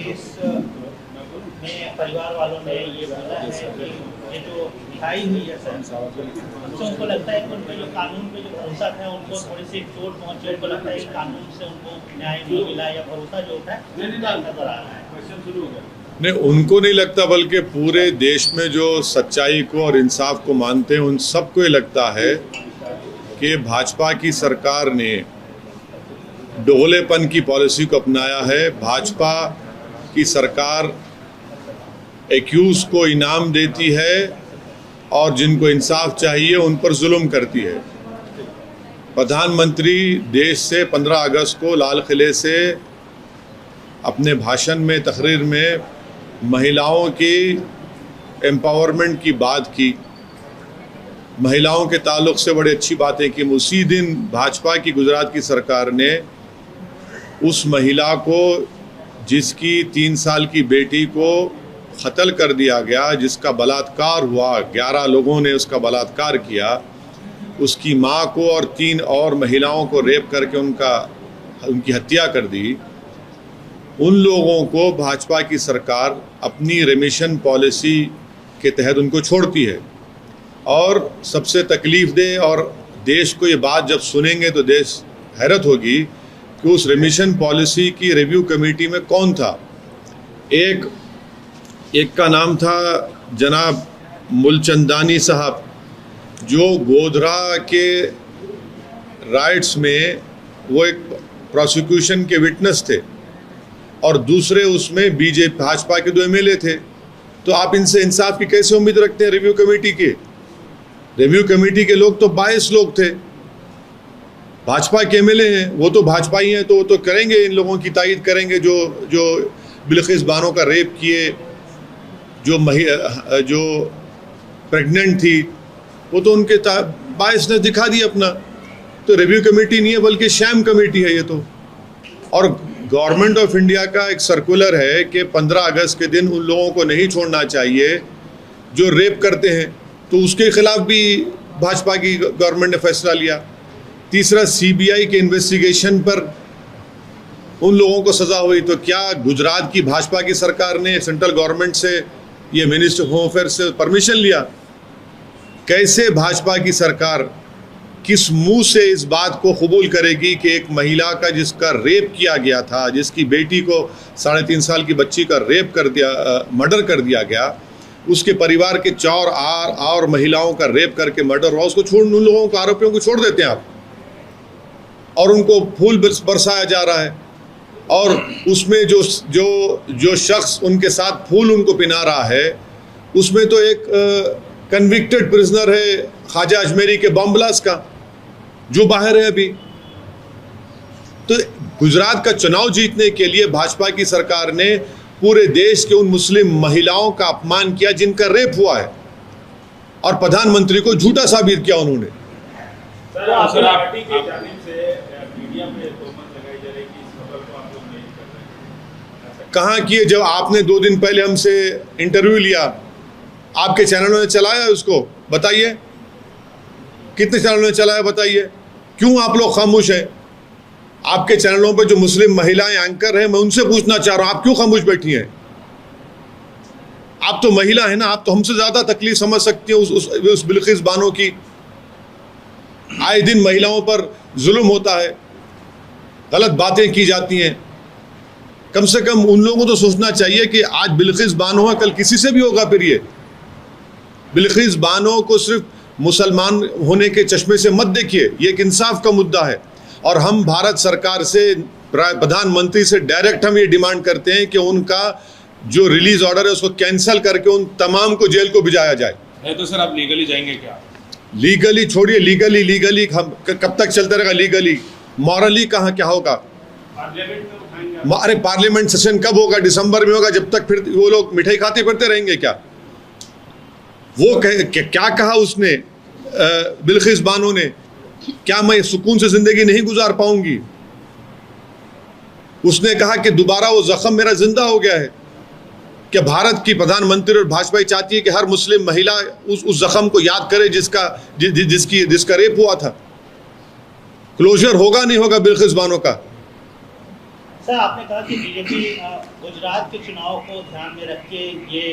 में परिवार वालों ने ये बोला है कि ये जो रिहाई हुई है सर, तो उनको लगता है कि उनके जो कानून पे जो भरोसा था उनको थोड़ी सी चोट पहुंची। उनको लगता है कि कानून से उनको न्याय नहीं मिला या भरोसा जो होता है नजर आ रहा है। नहीं, उनको नहीं लगता, बल्कि पूरे देश में जो सच्चाई को और इंसाफ को मानते हैं उन सबको ये लगता है कि भाजपा की सरकार ने डोलेपन की पॉलिसी को अपनाया है। भाजपा की सरकार एक्यूज को इनाम देती है और जिनको इंसाफ चाहिए उन पर जुल्म करती है। प्रधानमंत्री देश से 15 अगस्त को लाल किले से अपने भाषण में, तकरीर में महिलाओं की एम्पावरमेंट की बात की, महिलाओं के ताल्लुक से बड़ी अच्छी बातें की। उसी दिन भाजपा की गुजरात की सरकार ने उस महिला को, जिसकी 3 साल की बेटी को कत्ल कर दिया गया, जिसका बलात्कार हुआ, 11 लोगों ने उसका बलात्कार किया, उसकी माँ को और 3 और महिलाओं को रेप करके उनकी हत्या कर दी, उन लोगों को भाजपा की सरकार अपनी रेमिशन पॉलिसी के तहत उनको छोड़ती है। और सबसे तकलीफ दे, और देश को ये बात जब सुनेंगे तो देश हैरत होगी कि उस रेमिशन पॉलिसी की रिव्यू कमेटी में कौन था। एक का नाम था जनाब मुलचंदानी साहब, जो गोधरा के राइट्स में वो एक प्रोसिक्यूशन के विटनेस थे, और दूसरे उसमें बीजेपी भाजपा के 2 MLA थे। तो आप इनसे इंसाफ की कैसे उम्मीद रखते हैं? रिव्यू कमेटी के, रिव्यू कमेटी के लोग तो 22 लोग थे, भाजपा के MLA हैं, वो तो भाजपा ही हैं, तो वो तो करेंगे, इन लोगों की तायद करेंगे जो बिल्किस बानो का रेप किए, जो प्रेग्नेंट थी, वो तो उनके 22 ने दिखा दिया अपना। तो रिव्यू कमेटी नहीं है बल्कि शैम कमेटी है ये तो। और गवर्नमेंट ऑफ इंडिया का एक सर्कुलर है कि 15 अगस्त के दिन उन लोगों को नहीं छोड़ना चाहिए जो रेप करते हैं, तो उसके खिलाफ भी भाजपा की गवर्नमेंट ने फैसला लिया। तीसरा, CBI के इन्वेस्टिगेशन पर उन लोगों को सज़ा हुई। तो क्या गुजरात की भाजपा की सरकार ने सेंट्रल गवर्नमेंट से, ये मिनिस्टर होम अफेयर से परमिशन लिया? कैसे भाजपा की सरकार किस मुंह से इस बात को कबूल करेगी कि एक महिला का जिसका रेप किया गया था, जिसकी बेटी को 3.5 साल की बच्ची का रेप कर दिया, मर्डर कर दिया गया, उसके परिवार के 4 और महिलाओं का रेप करके मर्डर हुआ, उसको छोड़, उन लोगों को, आरोपियों को छोड़ देते हैं आप, और उनको फूल बरसाया जा रहा है। और उसमें जो शख्स उनके साथ फूल उनको पिना रहा है, उसमें तो एक कन्विक्टेड प्रिजनर है ख्वाजा अजमेरी के बम ब्लास्ट का, जो बाहर है अभी। तो गुजरात का चुनाव जीतने के लिए भाजपा की सरकार ने पूरे देश के उन मुस्लिम महिलाओं का अपमान किया जिनका रेप हुआ है, और प्रधानमंत्री को झूठा साबित किया उन्होंने। कहाँ किए? जब आपने 2 दिन पहले हमसे इंटरव्यू लिया, आपके चैनलों ने चलाया उसको, बताइए कितने चैनलों ने चलाया, बताइए क्यों आप लोग खामोश हैं? आपके चैनलों पर जो मुस्लिम महिलाएं एंकर हैं, मैं उनसे पूछना चाह रहा हूं, आप क्यों खामोश बैठी हैं? आप तो महिला है ना, आप तो हमसे ज़्यादा तकलीफ समझ सकती हैं उस बिल्किस बानो की। आए दिन महिलाओं पर जुल्म होता है, गलत बातें की जाती हैं। कम से कम उन लोगों को तो सोचना चाहिए कि आज बिल्किस बानो है, कल किसी से भी होगा। फिर ये बिल्किस बानो को सिर्फ मुसलमान होने के चश्मे से मत देखिए, ये एक इंसाफ का मुद्दा है। और हम भारत सरकार से, प्रधानमंत्री से डायरेक्ट हम ये डिमांड करते हैं कि उनका जो रिलीज ऑर्डर है उसको कैंसिल करके उन तमाम को जेल को भिजाया जाए। है तो सर आप लीगली जाएंगे क्या? लीगली छोड़िए, लीगली कब तक चलता रहेगा? लीगली, मॉरली कहाँ क्या होगा? अरे पार्लियामेंट सेशन कब होगा? दिसंबर में होगा। जब तक फिर वो लोग मिठाई खाते फिरते रहेंगे क्या? वो क्या कहा उसने, बिल्किस बानो ने, क्या मैं सुकून से जिंदगी नहीं गुजार पाऊंगी? उसने कहा कि दोबारा वो जख्म मेरा जिंदा हो गया है। क्या भारत की प्रधानमंत्री और भाजपा चाहती है कि हर मुस्लिम महिला उस जख्म को याद करे जिसका रेप हुआ था? क्लोजर होगा नहीं होगा बिल्किस बानो का? सर आपने कहा कि बीजेपी गुजरात के चुनाव को ध्यान में रख के ये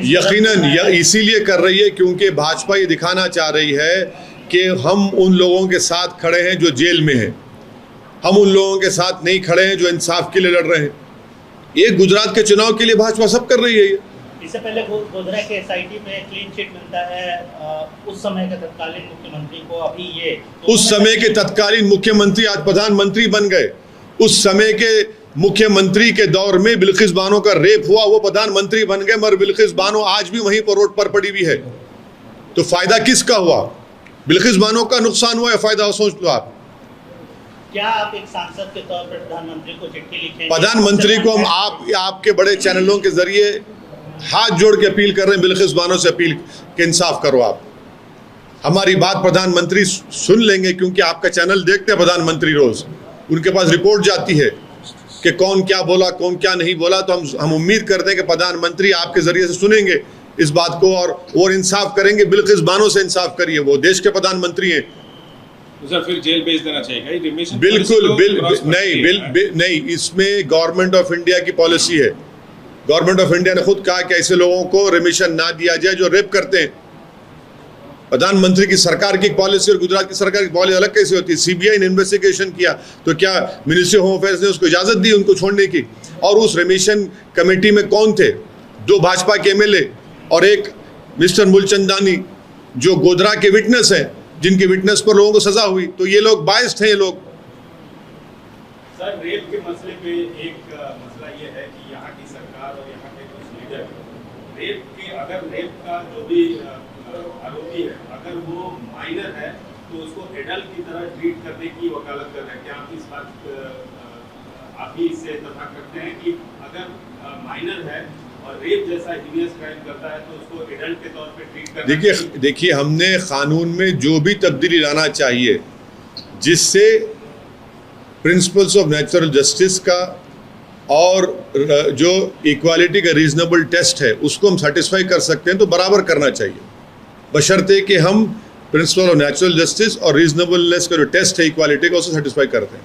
यकीनन इसीलिए कर रही है क्योंकि भाजपा ये दिखाना चाह रही है कि हम उन लोगों के साथ खड़े हैं जो जेल में हैं, हम उन लोगों के साथ नहीं खड़े हैं जो इंसाफ के लिए लड़ रहे हैं। ये गुजरात के चुनाव के लिए भाजपा सब कर रही है। इससे पहले गोधरा के एसआईटी में क्लीन चिट मिलता है उस समय के तत्कालीन मुख्यमंत्री को, अभी ये उस समय के तत्कालीन मुख्यमंत्री आज प्रधानमंत्री बन गए। उस समय के मुख्यमंत्री के दौर में बिल्किस बानो का रेप हुआ, वो प्रधानमंत्री बन गए, मगर बिल्किस बानो आज भी वहीं पर रोड पर पड़ी हुई है। तो फायदा किसका हुआ? बिल्किस बानो का नुकसान हुआ या फायदा हो? सोच लो आप। क्या आप एक सांसद के तौर पर प्रधानमंत्री को चिट्ठी लिखेंगे? प्रधानमंत्री को हम आपके बड़े चैनलों के जरिए हाथ जोड़ के अपील कर रहे हैं, बिल्किस बानो से अपील कि इंसाफ करो। आप हमारी बात प्रधानमंत्री सुन लेंगे क्योंकि आपका चैनल देखते हैं प्रधानमंत्री रोज, उनके पास रिपोर्ट जाती है कि कौन क्या बोला, कौन क्या नहीं बोला। तो हम उम्मीद करते हैं कि प्रधानमंत्री आपके जरिए से सुनेंगे इस बात को और इंसाफ करेंगे। बिल्किस बानो से इंसाफ करिए, वो देश के प्रधानमंत्री हैं। तो सर फिर जेल भेज देना चाहिए? बिल्कुल नहीं, इसमें गवर्नमेंट ऑफ इंडिया की पॉलिसी है। गवर्नमेंट ऑफ इंडिया ने खुद कहा कि ऐसे लोगों को रिमिशन ना दिया जाए जो रेप करते हैं। प्रधानमंत्री की सरकार की पॉलिसी और गुजरात की सरकार की पॉलिसी अलग कैसे होती है? सीबीआई ने इन्वेस्टिगेशन किया तो क्या मिनिस्ट्री होम अफेयर्स ने उसको इजाजत दी उनको छोड़ने की? और उस रिमिशन कमेटी में कौन थे? 2 भाजपा के एमएलए और एक मिस्टर मूलचंदानी जो गोधरा के विटनेस हैं, जिनके विटनेस पर लोगों को सजा हुई। तो ये लोग बायस्ड हैं। ये लोग सर रेप के मसले पे एक मसला ये है कि यहाँ की सरकार और यहाँ के कुछ लीडर रेप का जो भी आरोपी है, अगर वो माइनर है तो उसको एडल्ट की तरह ट्रीट करने की वकालत कर रहे हैं। क्या आप इस बात आप भी इससे इत्तेफाक करते हैं कि अगर माइनर है और रेप जैसा हीनियस क्राइम करता है तो उसको एडल्ट के तौर पे ट्रीट करना? देखिए हमने कानून में जो भी तब्दीली लाना चाहिए जिससे प्रिंसिपल्स ऑफ नेचुरल जस्टिस का और जो इक्वालिटी का रीजनेबल टेस्ट है उसको हम सेटिस्फाई कर सकते हैं तो बराबर करना चाहिए, बशर्ते कि हम प्रिंसिपल ऑफ नेचुरल जस्टिस और रीजनेबलनेस का जो टेस्ट है इक्वालिटी का उसे सेटिस्फाई करते हैं।